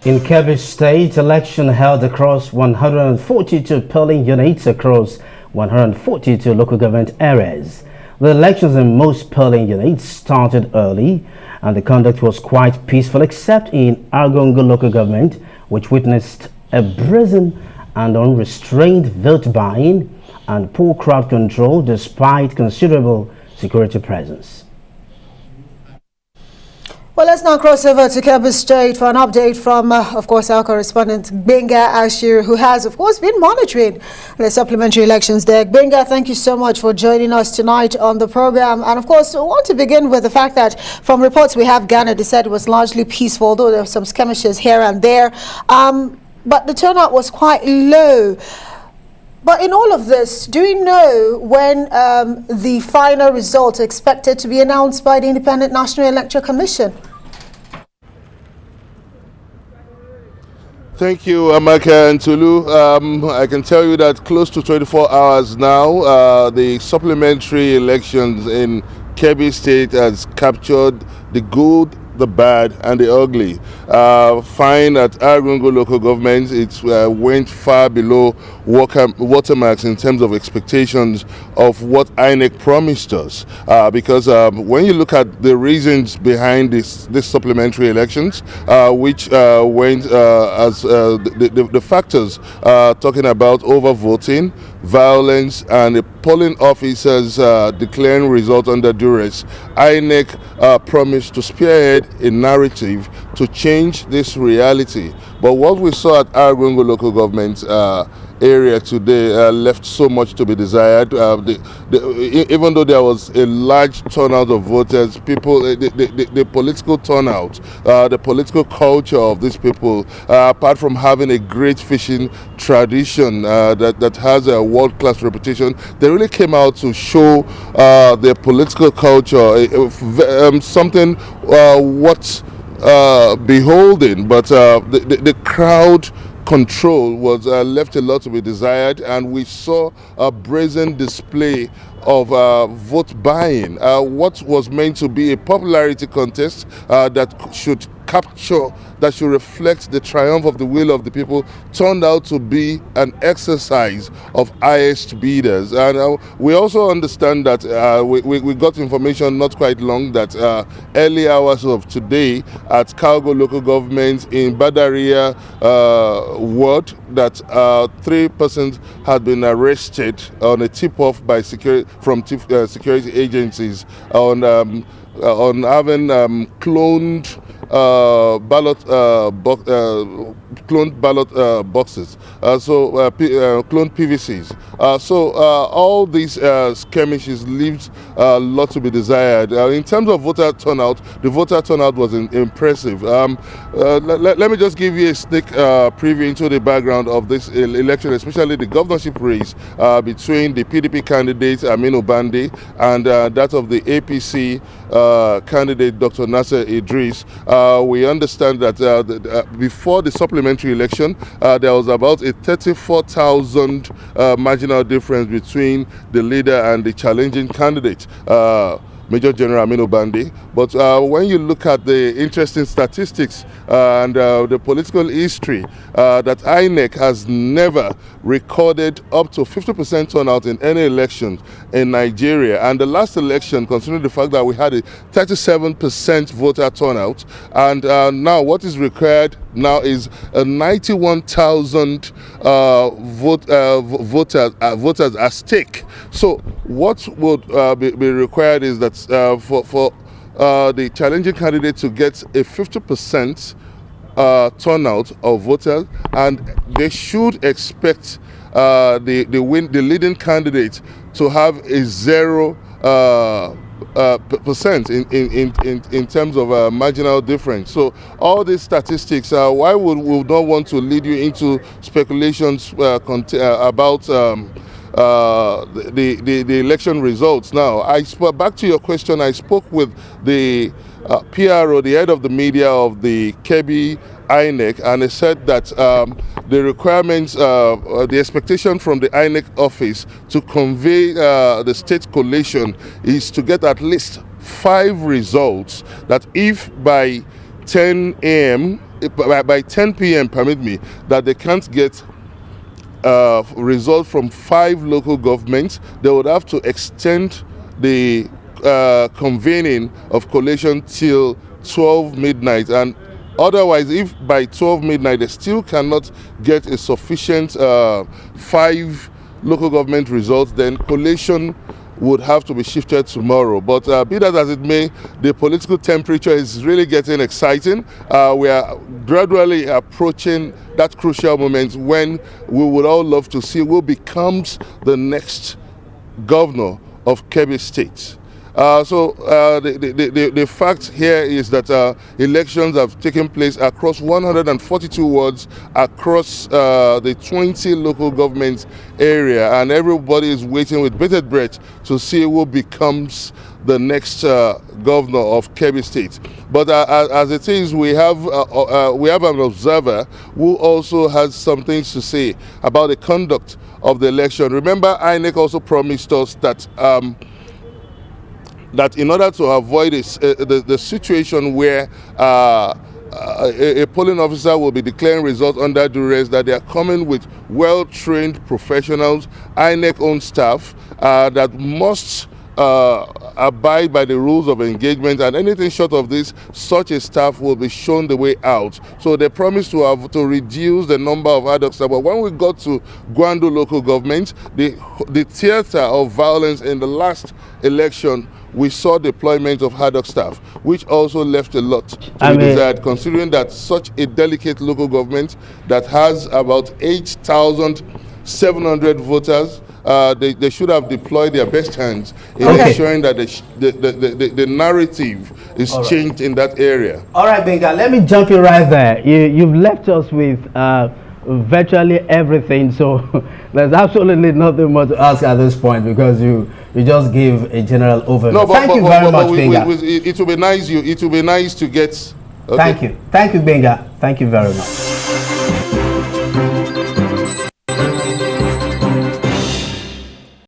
In Kebbi State, election held across 142 polling units across 142 local government areas. The elections in most polling units started early and the conduct was quite peaceful except in Argungu local government, which witnessed a brazen and unrestrained vote buying and poor crowd control despite considerable security presence. Well, let's now cross over to Kebbi State for an update from, of course, our correspondent Gbenga Ashiru, who has, of course, been monitoring the supplementary elections there. Gbenga, thank you so much for joining us tonight on the program. And, of course, we want to begin with the fact that from reports we have gathered, they said it was largely peaceful, although there were some skirmishes here and there. But the turnout was quite low. But in all of this, do we know when the final results are expected to be announced by the Independent National Electoral Commission? Thank you, Amaka and Tulu. I can tell you that close to 24 hours now, the supplementary elections in Kebbi State has captured the good, the bad and the ugly. Fine at Argungu local government, it went far below watermarks in terms of expectations of what INEC promised us. Because when you look at the reasons behind this supplementary elections, which went as the factors talking about overvoting, violence, and the polling officers declaring results under duress, INEC promised to spearhead a narrative to change this reality. But what we saw at Argungu local government area today left so much to be desired. Even though there was a large turnout of voters, people, the political turnout, the political culture of these people, apart from having a great fishing tradition that has a world-class reputation, they really came out to show their political culture, something worth beholding. But the crowd control was left a lot to be desired, and we saw a brazen display of vote buying. What was meant to be a popularity contest that should reflect the triumph of the will of the people turned out to be an exercise of highest bidders. And we also understand that we got information not quite long that early hours of today at Calgo local government in Badaria ward that 3 persons had been arrested on a tip-off by from security agencies on having cloned ballot boxes, cloned PVCs. So all these skirmishes leaves a lot to be desired. In terms of voter turnout, the voter turnout was impressive. Let me just give you a sneak preview into the background of this election, especially the governorship race between the PDP candidate Aminu Bande and that of the APC candidate Dr. Nasser Idris. We understand that before the supplementary election, there was about a 34,000 marginal difference between the leader and the challenging candidate, Major General Aminu Bande. But when you look at the interesting statistics and the political history, that INEC has never recorded up to 50% turnout in any election in Nigeria. And the last election, considering the fact that we had a 37% voter turnout, and now what is required now is 91,000 voters at stake. So what would be required is that for the challenging candidate to get a 50% turnout of voters, and they should expect the leading candidate to have a 0% in terms of marginal difference. So all these statistics, why would we not want to lead you into speculations about the election results? Now, back to your question, I spoke with the PRO, the head of the media of the Kebbi INEC, and he said that the requirements, the expectation from the INEC office to convey the state collation is to get at least 5 results, that if by 10 a.m. by 10 p.m., permit me, that they can't get results from 5 local governments, they would have to extend the convening of collation till 12 midnight. And otherwise, if by 12 midnight they still cannot get a sufficient 5 local government results, then collation would have to be shifted tomorrow. But be that as it may, the political temperature is really getting exciting. We are gradually approaching that crucial moment when we would all love to see who becomes the next governor of Kebbi State. The fact here is that elections have taken place across 142 wards across the 20 local government area, and everybody is waiting with bated breath to see who becomes the next governor of Kebbi State. But as it is, we have an observer who also has some things to say about the conduct of the election. Remember, INEC also promised us that that in order to avoid the situation where a polling officer will be declaring results under duress, that they are coming with well-trained professionals, INEC-owned staff that must abide by the rules of engagement, and anything short of this, such a staff will be shown the way out. So they promised to reduce the number of ad hoc staff. But when we got to Gwandu local government, the theater of violence in the last election, we saw deployment of ad hoc staff, which also left a lot to be desired, considering that such a delicate local government that has about 8,700 voters, they should have deployed their best hands in ensuring that the narrative is changed in that area. All right, Gbenga, let me jump in right there. You've left us with virtually everything, so there's absolutely nothing more to ask at this point, because you just gave a general overview. No, thank you very much, Gbenga. It will be nice. It will be nice to get. Okay. Thank you, Gbenga. Thank you very much.